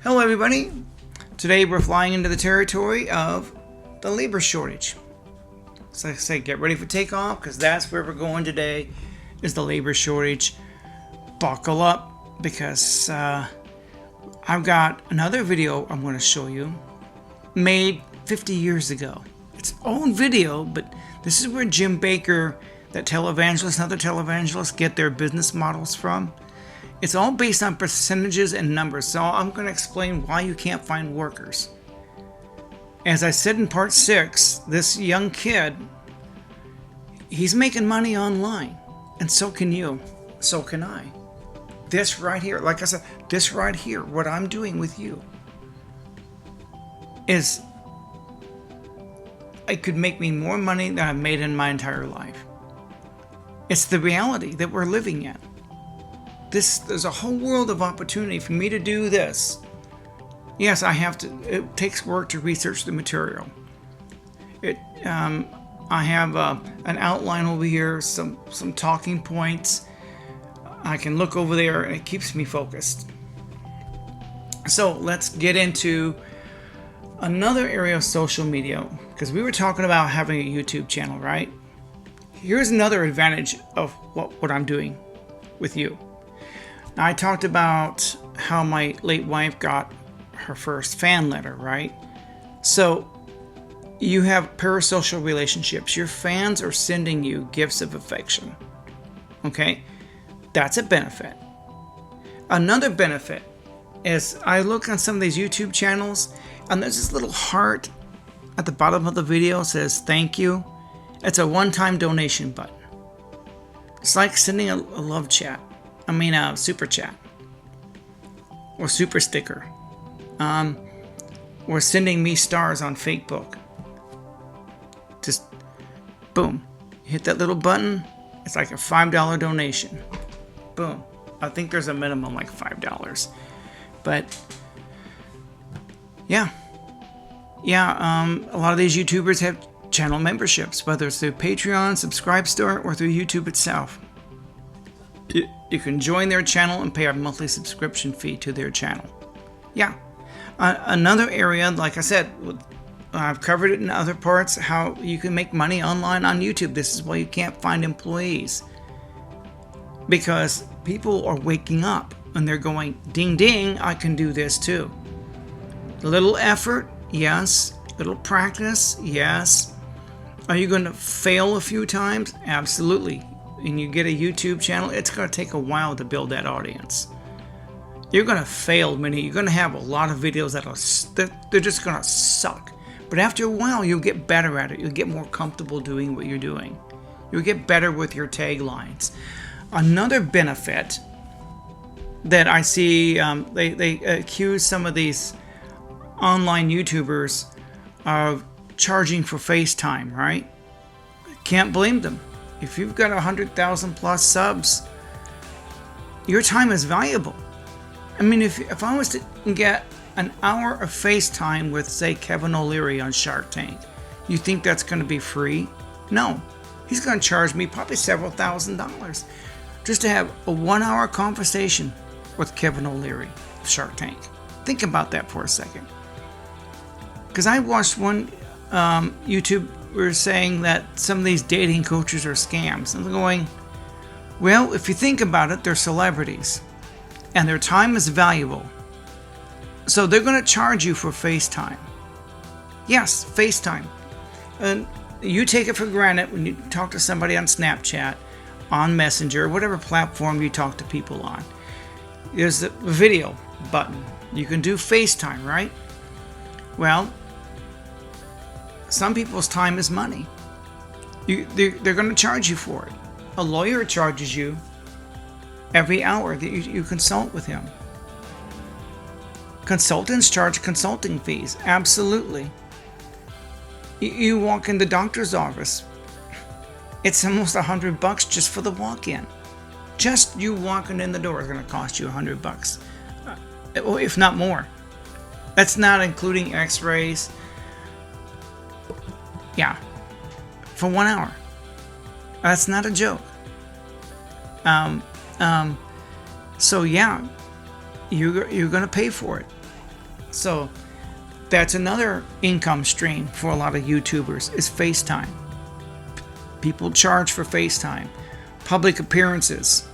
Hello everybody. Today we're flying into the territory of the labor shortage. So like I say, get ready for takeoff because that's where we're going today, is the labor shortage. Buckle up because I've got another video I'm going to show you made 50 years ago. It's own video, but this is where Jim Bakker, that televangelist, and other televangelists get their business models from. It's all based on percentages and numbers, so I'm going to explain why you can't find workers. As I said in part 6, this young kid, he's making money online, and so can you, so can I. This right here, like I said, this right here, what I'm doing with you, is it could make me more money than I've made in my entire life. It's the reality that we're living in. There's a whole world of opportunity for me to do this. Yes, it takes work to research the material. I have an outline over here, some talking points. I can look over there and it keeps me focused. So let's get into another area of social media, because we were talking about having a YouTube channel, right? Here's another advantage of what I'm doing with you. Now, I talked about how my late wife got her first fan letter, right? So you have parasocial relationships. Your fans are sending you gifts of affection. Okay? That's a benefit. Another benefit is I look on some of these YouTube channels and there's this little heart at the bottom of the video that says thank you. It's a one-time donation button. It's like sending a love chat. A super chat. Or super sticker. Or sending me stars on Facebook. Just boom. Hit that little button. It's like a $5 donation. Boom. I think there's a minimum like $5. But yeah. A lot of these YouTubers have channel memberships, whether it's through Patreon, Subscribestar, or through YouTube itself. You can join their channel and pay a monthly subscription fee to their channel. Yeah. Another area, like I said, I've covered it in other parts, how you can make money online on YouTube. This is why you can't find employees. Because people are waking up and they're going, ding ding, I can do this too. A little effort, yes. A little practice, yes. Are you going to fail a few times? Absolutely. And you get a YouTube channel, it's going to take a while to build that audience. You're going to fail many. You're going to have a lot of videos they're just going to suck. But after a while, you'll get better at it. You'll get more comfortable doing what you're doing. You'll get better with your taglines. Another benefit that I see, they accuse some of these online YouTubers of charging for FaceTime, right? Can't blame them. If you've got 100,000 plus subs, your time is valuable. If I was to get an hour of FaceTime with, say, Kevin O'Leary on Shark Tank, you think that's going to be free? No. He's going to charge me probably several $1,000s just to have a 1-hour conversation with Kevin O'Leary of Shark Tank. Think about that for a second. Because I watched one YouTuber saying that some of these dating coaches are scams. And they're going, well, if you think about it, they're celebrities. And their time is valuable. So they're going to charge you for FaceTime. Yes, FaceTime. And you take it for granted when you talk to somebody on Snapchat, on Messenger, whatever platform you talk to people on. There's the video button. You can do FaceTime, right? Well, some people's time is money. They're going to charge you for it. A lawyer charges you every hour that you consult with him. Consultants charge consulting fees. Absolutely. You walk in the doctor's office. It's almost $100 just for the walk-in. Just you walking in the door is going to cost you $100, if not more. That's not including x-rays. Yeah, for 1 hour. That's not a joke. So yeah, you're going to pay for it. So that's another income stream for a lot of YouTubers is FaceTime. People charge for FaceTime. Public appearances.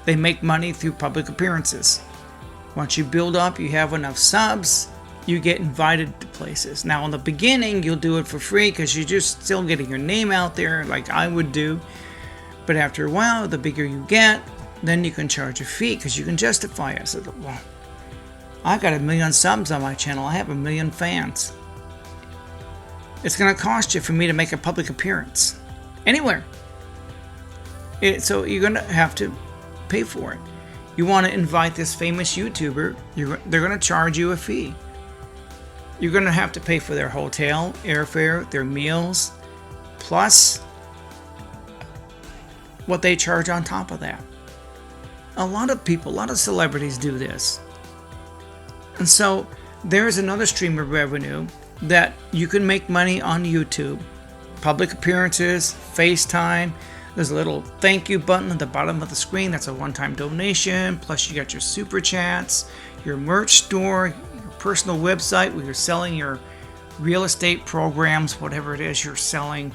They make money through public appearances. Once you build up, you have enough subs, you get invited to places. Now in the beginning, you'll do it for free because you're just still getting your name out there like I would do. But after a while, the bigger you get, then you can charge a fee because you can justify it. So, well, I've got 1 million subs on my channel. I have 1 million fans. It's going to cost you for me to make a public appearance anywhere. So you're going to have to pay for it. You want to invite this famous YouTuber, they're going to charge you a fee. You're going to have to pay for their hotel, airfare, their meals, plus what they charge on top of that. A lot of people, a lot of celebrities do this. And so there's another stream of revenue that you can make money on YouTube. Public appearances, FaceTime. There's a little thank you button at the bottom of the screen. That's a one-time donation. Plus you got your super chats, your merch store, your personal website where you're selling your real estate programs, whatever it is you're selling.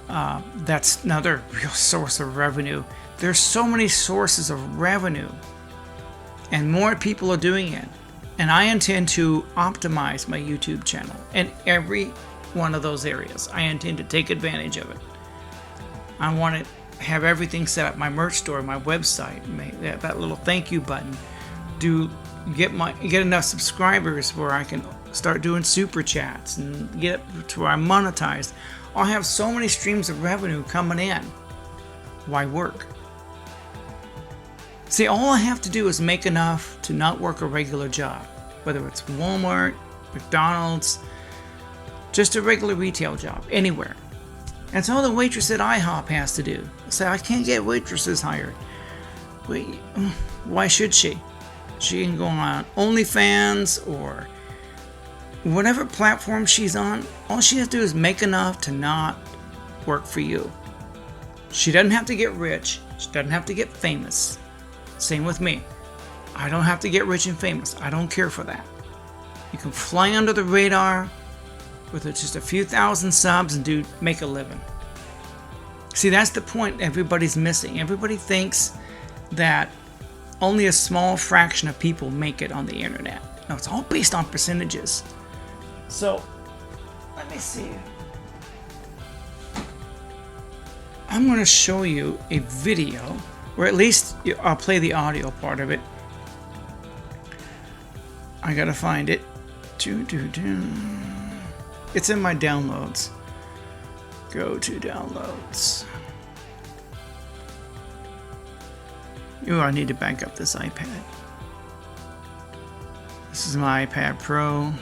That's another real source of revenue. There's so many sources of revenue, and more people are doing it. And I intend to optimize my YouTube channel in every one of those areas. I intend to take advantage of it. I want to have everything set up, my merch store, my website, that little thank you button. Get enough subscribers where I can start doing super chats and get to where I'm monetized. I'll have so many streams of revenue coming in. Why work? See, all I have to do is make enough to not work a regular job, whether it's Walmart, McDonald's, just a regular retail job, anywhere. That's all the waitress at IHOP has to do. Say, I can't get waitresses hired. Wait, why should she? She can go on OnlyFans or whatever platform she's on. All she has to do is make enough to not work for you. She doesn't have to get rich. She doesn't have to get famous. Same with me. I don't have to get rich and famous. I don't care for that. You can fly under the radar with just a few thousand subs and make a living. See, that's the point everybody's missing. Everybody thinks that only a small fraction of people make it on the internet. No, it's all based on percentages. So, let me see. I'm going to show you a video, or at least I'll play the audio part of it. I gotta find it. It's in my downloads. Go to downloads. I need to back up this iPad. This is my iPad Pro.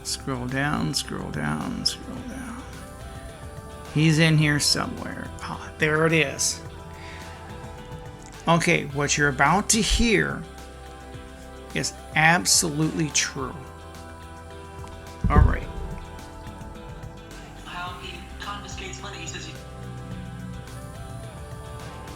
Scroll down, scroll down, scroll down. He's in here somewhere. Ah, there it is. Okay, what you're about to hear is absolutely true. All right. How he confiscates money. He says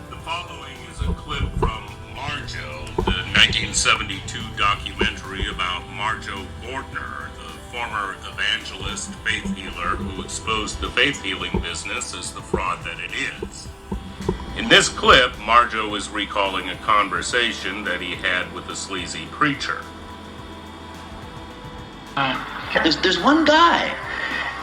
The following is a clip from Marjoe, the 1972 documentary about Marjoe Gortner, the former evangelist faith healer who exposed the faith healing business as the fraud that it is. In this clip, Marjoe is recalling a conversation that he had with a sleazy preacher. there's one guy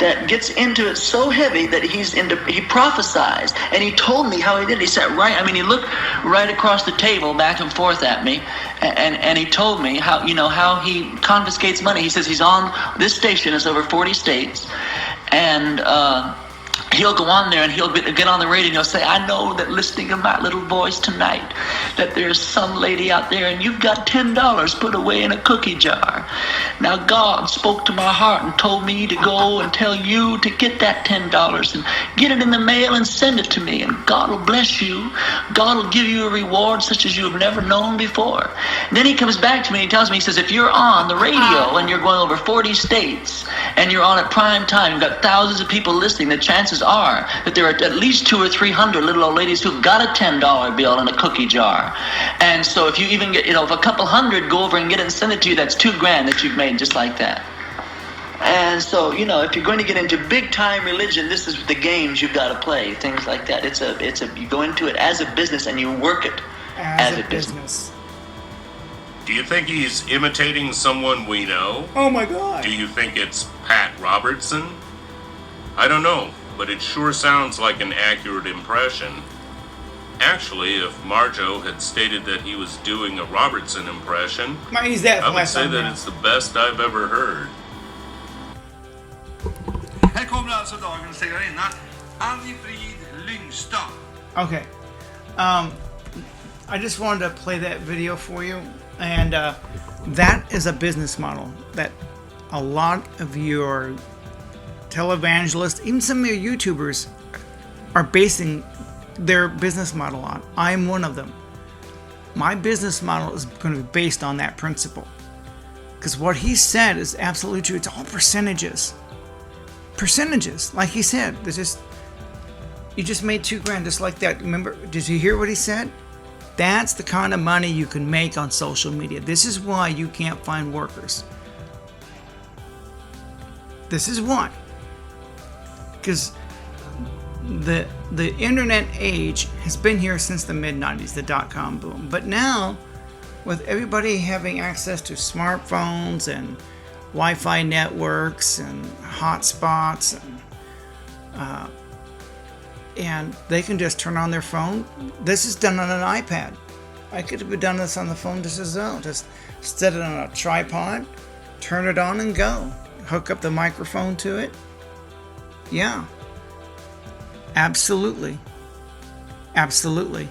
that gets into it so heavy that he prophesies, and he told me how he did it. He sat right, he looked right across the table back and forth at me, and he told me how he confiscates money. He says he's on this station, it's over 40 states, and he'll go on there and he'll get on the radio and he'll say, I know that listening to my little voice tonight, that there's some lady out there and you've got $10 put away in a cookie jar. Now God spoke to my heart and told me to go and tell you to get that $10 and get it in the mail and send it to me, and God will bless you. God will give you a reward such as you have never known before. And then he comes back to me and tells me, he says, if you're on the radio and you're going over 40 states and you're on at prime time, you've got thousands of people listening, the chances are that there are at least 200 or 300 little old ladies who've got a $10 bill in a cookie jar. And so if you even get, if a couple hundred go over and get it and send it to you, that's $2,000 that you've made just like that. And so, if you're going to get into big time religion, this is the games you've got to play, things like that. You go into it as a business and you work it as a business. Do you think he's imitating someone we know? Oh my God. Do you think it's Pat Robertson? I don't know, but it sure sounds like an accurate impression. Actually, if Marjo had stated that he was doing a Robertson impression, He's that I would say that it's the best I've ever heard. Här kommer alltså dagens segrarinna, Annie-Frid Lyngstad. Okay. I just wanted to play that video for you. And that is a business model that a lot of your televangelists, even some of your YouTubers, are basing their business model on. I'm one of them. My business model is going to be based on that principle. Because what he said is absolutely true. It's all percentages. Percentages. Like he said, you just made $2,000 just like that. Remember, did you hear what he said? That's the kind of money you can make on social media. This is why you can't find workers. This is why. Because the internet age has been here since the mid-90s, the dot-com boom. But now, with everybody having access to smartphones and Wi-Fi networks and hotspots, and they can just turn on their phone. This is done on an iPad. I could have done this on the phone just as well. Just set it on a tripod, turn it on and go. Hook up the microphone to it. Yeah. Absolutely. Absolutely.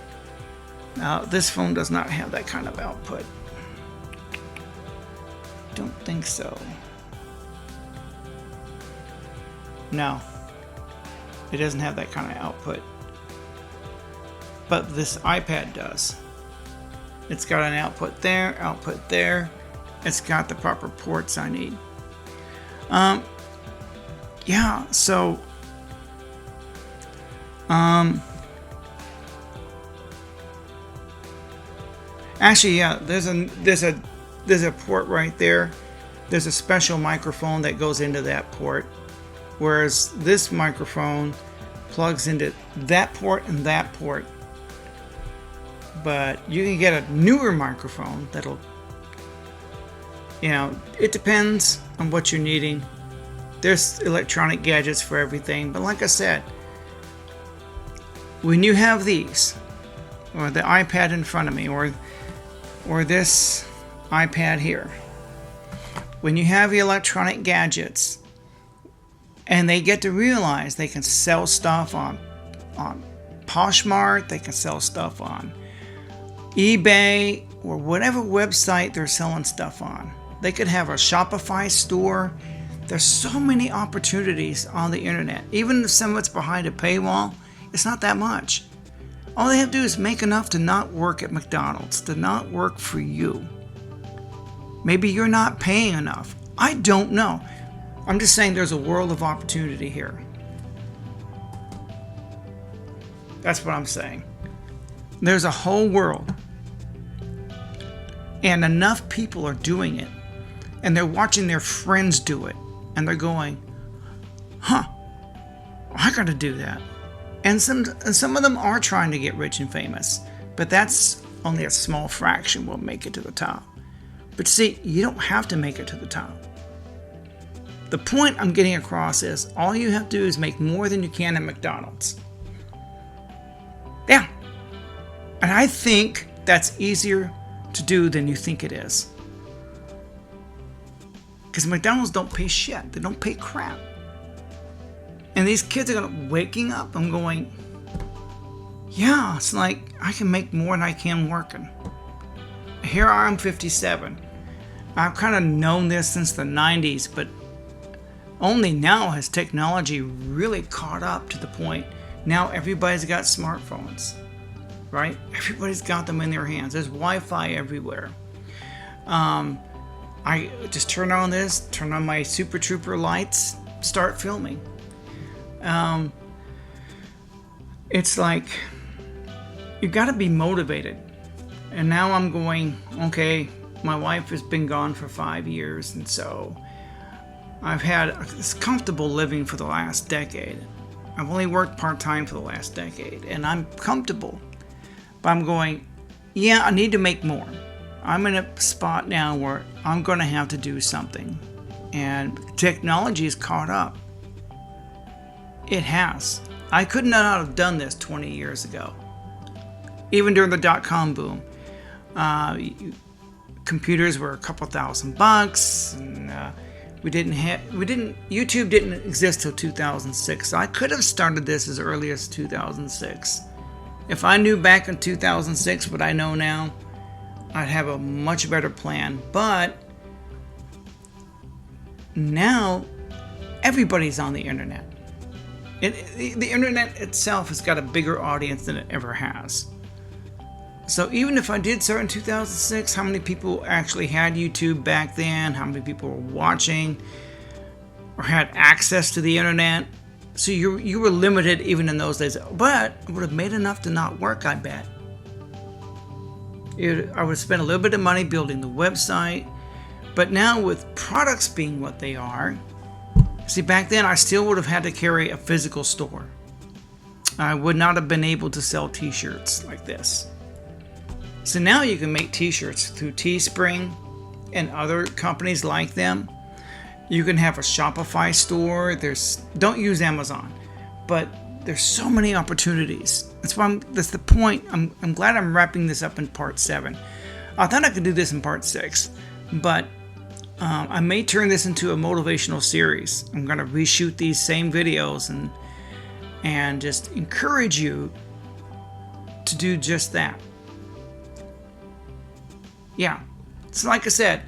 Now, this phone does not have that kind of output. Don't think so. No. It doesn't have that kind of output. But this iPad does. It's got an output there. It's got the proper ports I need. Yeah, so actually, yeah, there's a port right there. There's a special microphone that goes into that port. Whereas this microphone plugs into that port and that port. But you can get a newer microphone that'll, it depends on what you're needing. There's electronic gadgets for everything. But like I said, when you have these, or the iPad in front of me, or this iPad here, when you have the electronic gadgets, and they get to realize they can sell stuff on Poshmark, they can sell stuff on eBay, or whatever website they're selling stuff on. They could have a Shopify store. There's so many opportunities on the internet. Even if some of it's behind a paywall, it's not that much. All they have to do is make enough to not work at McDonald's, to not work for you. Maybe you're not paying enough. I don't know. I'm just saying there's a world of opportunity here. That's what I'm saying. There's a whole world. And enough people are doing it. And they're watching their friends do it. And they're going, I gotta do that. And some of them are trying to get rich and famous. But that's only a small fraction will make it to the top. But see, you don't have to make it to the top. The point I'm getting across is all you have to do is make more than you can at McDonald's. Yeah. And I think that's easier to do than you think it is. Because McDonald's don't pay shit. They don't pay crap. And these kids are waking up and going, yeah, it's like I can make more than I can working. Here I'm 57. I've kind of known this since the 90s, but only now has technology really caught up to the point. Now everybody's got smartphones, right? Everybody's got them in their hands. There's Wi-Fi everywhere. I just turn on this, turn on my Super Trooper lights, start filming. It's like, you got to be motivated. And now I'm going, okay, my wife has been gone for 5 years, and so I've had this comfortable living for the last decade. I've only worked part-time for the last decade, and I'm comfortable. But I'm going, yeah, I need to make more. I'm in a spot now where I'm going to have to do something. And technology has caught up. It has. I could not have done this 20 years ago. Even during the dot-com boom. Computers were a couple $1,000, and YouTube didn't exist till 2006. So I could have started this as early as 2006. If I knew back in 2006 what I know now, I'd have a much better plan. But now everybody's on the internet. The internet itself has got a bigger audience than it ever has. So even if I did start in 2006, how many people actually had YouTube back then? How many people were watching or had access to the internet? So you were limited even in those days. But I would have made enough to not work, I bet. I would have spent a little bit of money building the website. But now with products being what they are, see, back then I still would have had to carry a physical store. I would not have been able to sell t-shirts like this. So now you can make t-shirts through Teespring and other companies like them. You can have a Shopify store. Don't use Amazon, but there's so many opportunities. That's the point. I'm glad I'm wrapping this up in part 7. I thought I could do this in part 6, but I may turn this into a motivational series. I'm going to reshoot these same videos and just encourage you to do just that. Yeah, so like I said,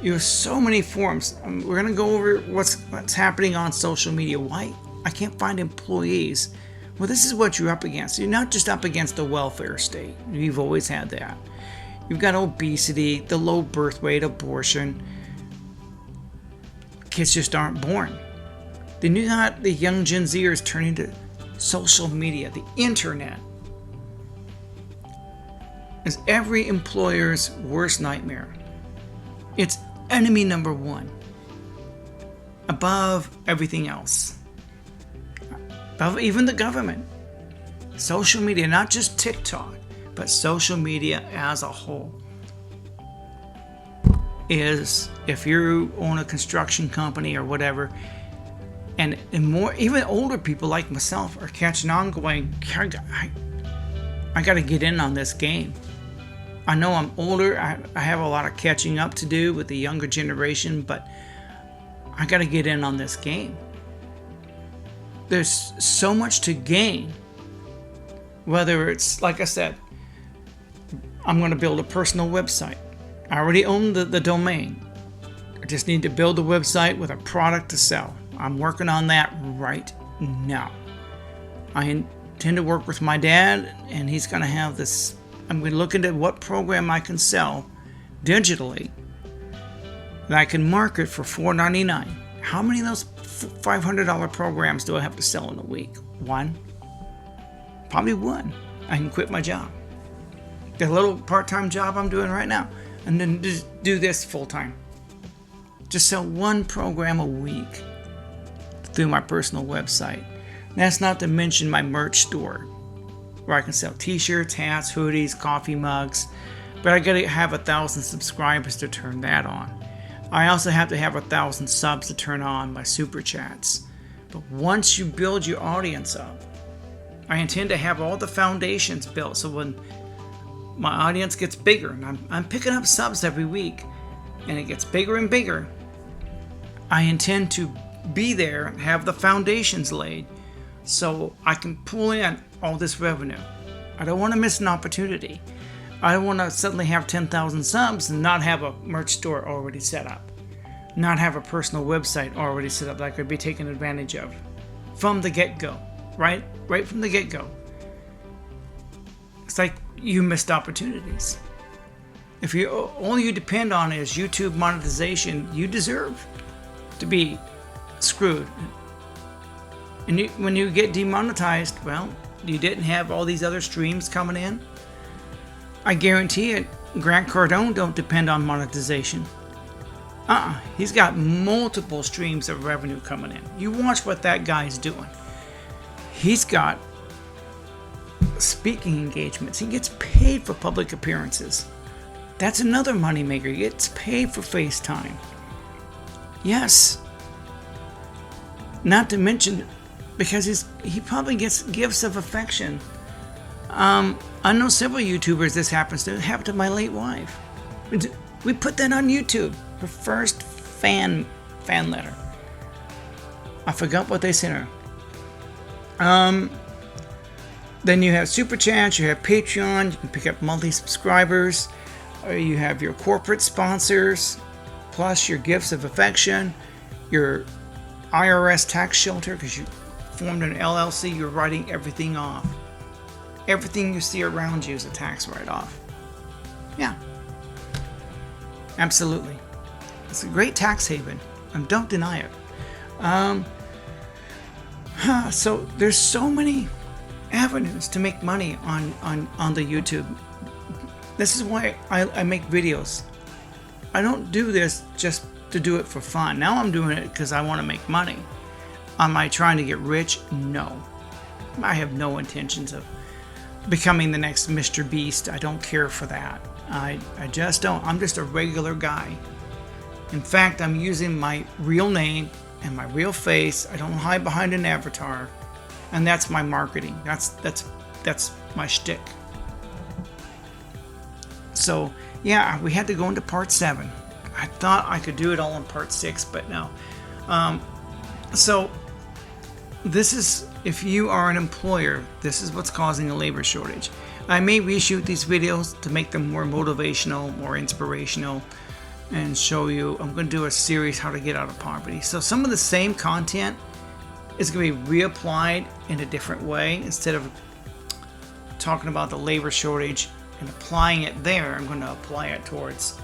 there's so many forums. We're going to go over what's happening on social media. Why I can't find employees. Well, this is what you're up against. You're not just up against the welfare state. You've always had that. You've got obesity, the low birth rate, abortion. Kids just aren't born. Then you got the young Gen Zers turning to social media, the internet. Is every employer's worst nightmare. It's enemy number 1. Above everything else. Above even the government. Social media, not just TikTok, but social media as a whole. Is, if you own a construction company or whatever, and more, even older people like myself are catching on going, I got to get in on this game. I know I'm older, I have a lot of catching up to do with the younger generation, but I got to get in on this game. There's so much to gain. Whether it's, like I said, I'm going to build a personal website. I already own the domain. I just need to build a website with a product to sell. I'm working on that right now. I intend to work with my dad, and he's going to have this. I'm going to look into what program I can sell digitally that I can market for $4.99. How many of those $500 programs do I have to sell in a week? 1? Probably 1. I can quit my job. The little part-time job I'm doing right now, and then just do this full-time. Just sell 1 program a week through my personal website. That's not to mention my merch store, where I can sell t-shirts, hats, hoodies, coffee mugs, but I gotta have 1,000 subscribers to turn that on. I also have to have 1,000 subs to turn on my super chats. But once you build your audience up, I intend to have all the foundations built, so when my audience gets bigger, and I'm picking up subs every week, and it gets bigger and bigger, I intend to be there and have the foundations laid so I can pull in all this revenue. I don't want to miss an opportunity. I don't want to suddenly have 10,000 subs and not have a merch store already set up. Not have a personal website already set up that I could be taken advantage of from the get-go. Right from the get-go. It's like you missed opportunities. If you all you depend on is YouTube monetization, you deserve to be screwed. And when you get demonetized, well, you didn't have all these other streams coming in. I guarantee it, Grant Cardone don't depend on monetization. He's got multiple streams of revenue coming in. You watch what that guy's doing. He's got speaking engagements. He gets paid for public appearances. That's another moneymaker. He gets paid for FaceTime. Yes. Not to mention, because he probably gets gifts of affection. I know several YouTubers this happens to. It happened to my late wife. We put that on YouTube. Her first fan letter. I forgot what they sent her. Then you have Super Chats, you have Patreon, you can pick up monthly subscribers, you have your corporate sponsors, plus your gifts of affection, your IRS tax shelter, because you formed an LLC, you're writing everything off. Everything you see around you is a tax write-off. Yeah. Absolutely. It's a great tax haven, and don't deny it. So there's so many avenues to make money on the YouTube. This is why I make videos. I don't do this just to do it for fun. Now I'm doing it because I want to make money. Am I trying to get rich? No. I have no intentions of becoming the next Mr. Beast. I don't care for that. I just don't. I'm just a regular guy. In fact, I'm using my real name and my real face. I don't hide behind an avatar. And that's my marketing. That's my shtick. So, yeah, we had to go into part 7. I thought I could do it all in part 6, but no. So, this is, if you are an employer, this is what's causing a labor shortage. I may reshoot these videos to make them more motivational, more inspirational, and show you. I'm going to do a series how to get out of poverty. So some of the same content is going to be reapplied in a different way. Instead of talking about the labor shortage and applying it there, I'm going to apply it towards,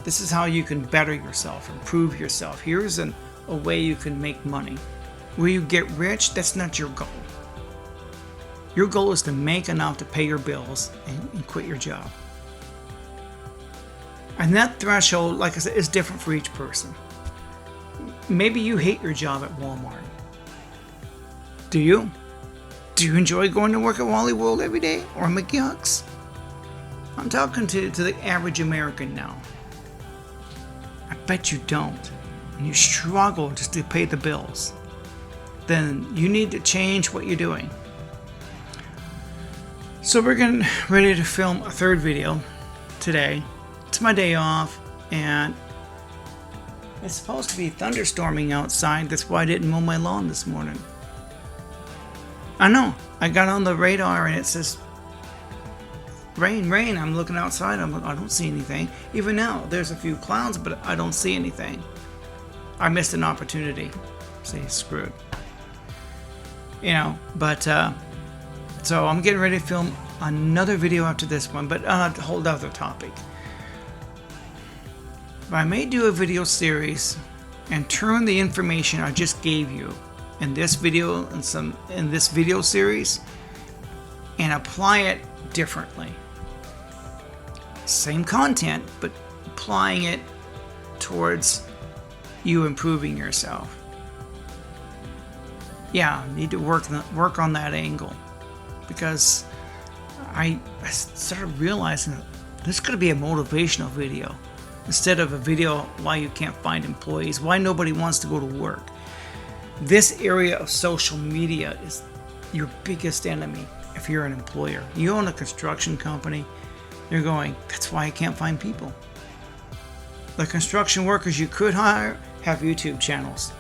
this is how you can better yourself, improve yourself. Here's a way you can make money. Will you get rich? That's not your goal. Your goal is to make enough to pay your bills and quit your job. And that threshold, like I said, is different for each person. Maybe you hate your job at Walmart. Do you? Do you enjoy going to work at Wally World every day or McGucks? I'm talking to the average American now. I bet you don't. And you struggle just to pay the bills. Then you need to change what you're doing. So we're getting ready to film a third video today. It's my day off, and it's supposed to be thunderstorming outside. That's why I didn't mow my lawn this morning. I know. I got on the radar and it says rain, rain. I'm looking outside. I don't see anything. Even now, there's a few clouds, but I don't see anything. I missed an opportunity. See, screwed. You know, but so I'm getting ready to film another video after this one, but on a whole other topic. But I may do a video series and turn the information I just gave you in this video and in this video series and apply it differently. Same content, but applying it towards you improving yourself. Yeah, need to work on that angle, because I started realizing that this could be a motivational video instead of a video why you can't find employees, why nobody wants to go to work. This area of social media is your biggest enemy if you're an employer. You own a construction company, you're going, that's why I can't find people. The construction workers you could hire have YouTube channels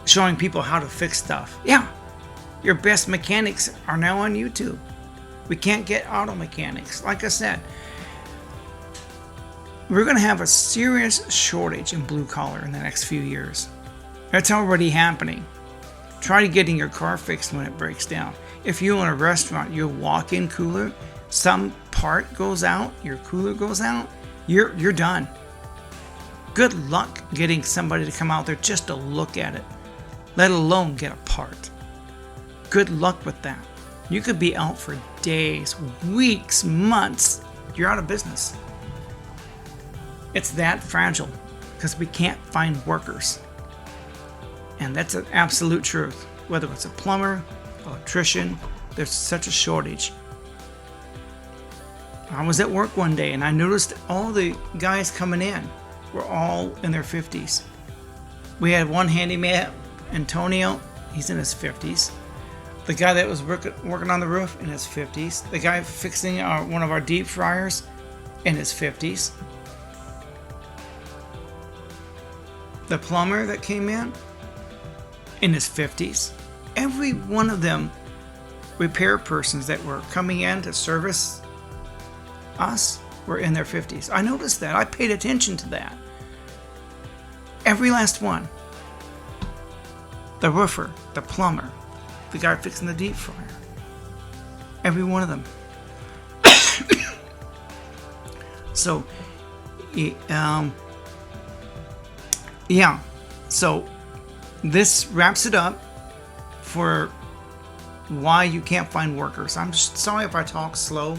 showing people how to fix stuff. Yeah, your best mechanics are now on YouTube. We can't get auto mechanics. Like I said, we're going to have a serious shortage in blue collar in the next few years. That's already happening. Try getting your car fixed when it breaks down. If you own a restaurant, your walk-in cooler, some part goes out, your cooler goes out, you're done. Good luck getting somebody to come out there just to look at it, let alone get a part. Good luck with that. You could be out for days, weeks, months. You're out of business. It's that fragile because we can't find workers. And that's an absolute truth. Whether it's a plumber, electrician, there's such a shortage. I was at work one day and I noticed all the guys coming in were all in their 50s. We had one handyman, Antonio, he's in his 50s. The guy that was working on the roof in his 50s. The guy fixing one of our deep fryers in his 50s. The plumber that came in his 50s. Every one of them repair persons that were coming in to service us were in their 50s. I noticed that. I paid attention to that. Every last one. The roofer, the plumber, the guy fixing the deep fryer. Every one of them. So, yeah. So, this wraps it up for why you can't find workers. I'm just sorry if I talk slow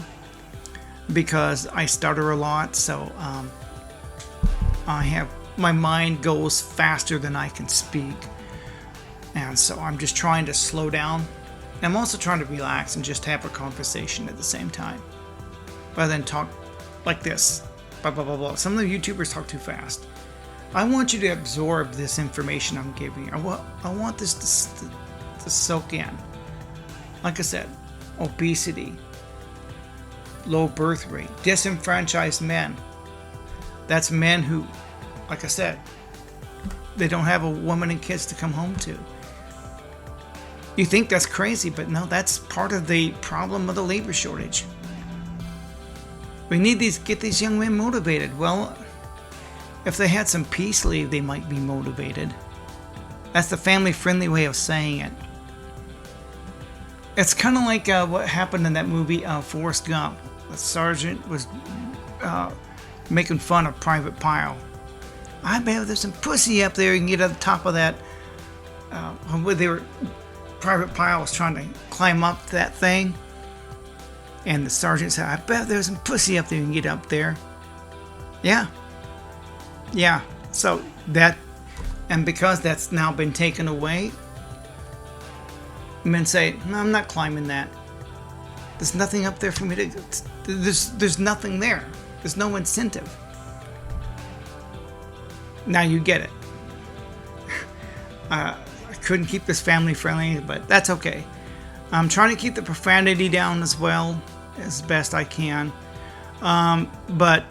because I stutter a lot. So, my mind goes faster than I can speak. And so I'm just trying to slow down. I'm also trying to relax and just have a conversation at the same time, rather than talk like this. Blah, blah, blah, blah. Some of the YouTubers talk too fast. I want you to absorb this information I'm giving you. I want this to soak in. Like I said, obesity, low birth rate, disenfranchised men. That's men who, like I said, they don't have a woman and kids to come home to. You think that's crazy, but no, that's part of the problem of the labor shortage. We need get these young men motivated. Well, if they had some peace leave, they might be motivated. That's the family-friendly way of saying it. It's kind of like what happened in that movie, Forrest Gump. The sergeant was making fun of Private Pile. I bet there's some pussy up there. You can get at the top of that. Private Pile was trying to climb up that thing. And the sergeant said, I bet there's some pussy up there. You can get up there. Yeah. Yeah. So that, and because that's now been taken away, men say, no, I'm not climbing that. There's nothing up there for me to, there's nothing there. There's no incentive. Now you get it. I couldn't keep this family friendly, but that's okay. I'm trying to keep the profanity down as well as best I can. But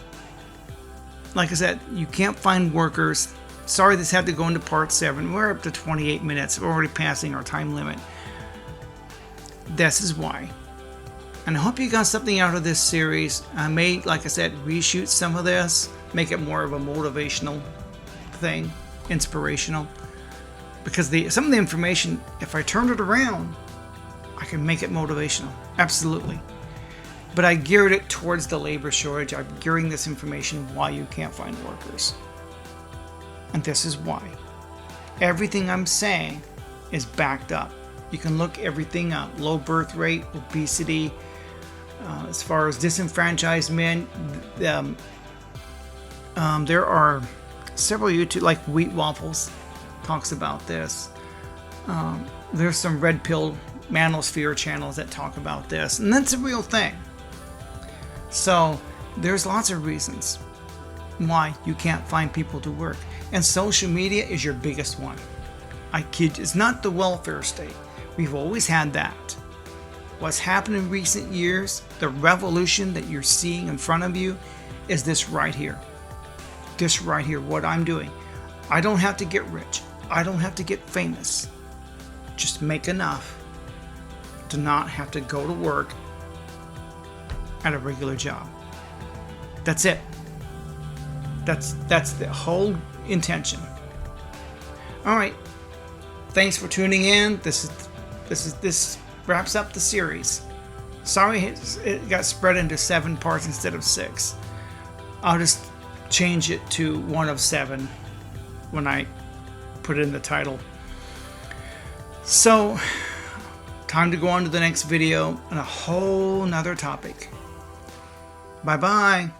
like I said, you can't find workers. Sorry this had to go into part 7. We're up to 28 minutes. We're already passing our time limit. This is why. And I hope you got something out of this series. I may, like I said, reshoot some of this, make it more of a motivational thing, inspirational. Because some of the information, if I turn it around, I can make it motivational. Absolutely. But I geared it towards the labor shortage. I'm gearing this information why you can't find workers. And this is why. Everything I'm saying is backed up. You can look everything up. Low birth rate, obesity, as far as disenfranchised men. There are several YouTube, like Wheat Waffles, talks about this. There's some Red Pill Manosphere channels that talk about this, and that's a real thing. So there's lots of reasons why you can't find people to work, and social media is your biggest one. I kid you, it's not the welfare state. We've always had that. What's happened in recent years, the revolution that you're seeing in front of you, is this right here. This right here, what I'm doing. I don't have to get rich. I don't have to get famous. Just make enough to not have to go to work at a regular job. That's it. That's the whole intention. All right. Thanks for tuning in. This wraps up the series. Sorry it got spread into 7 parts instead of 6. I'll just change it to 1 of 7 when I put it in the title. So, time to go on to the next video and a whole nother topic. Bye bye.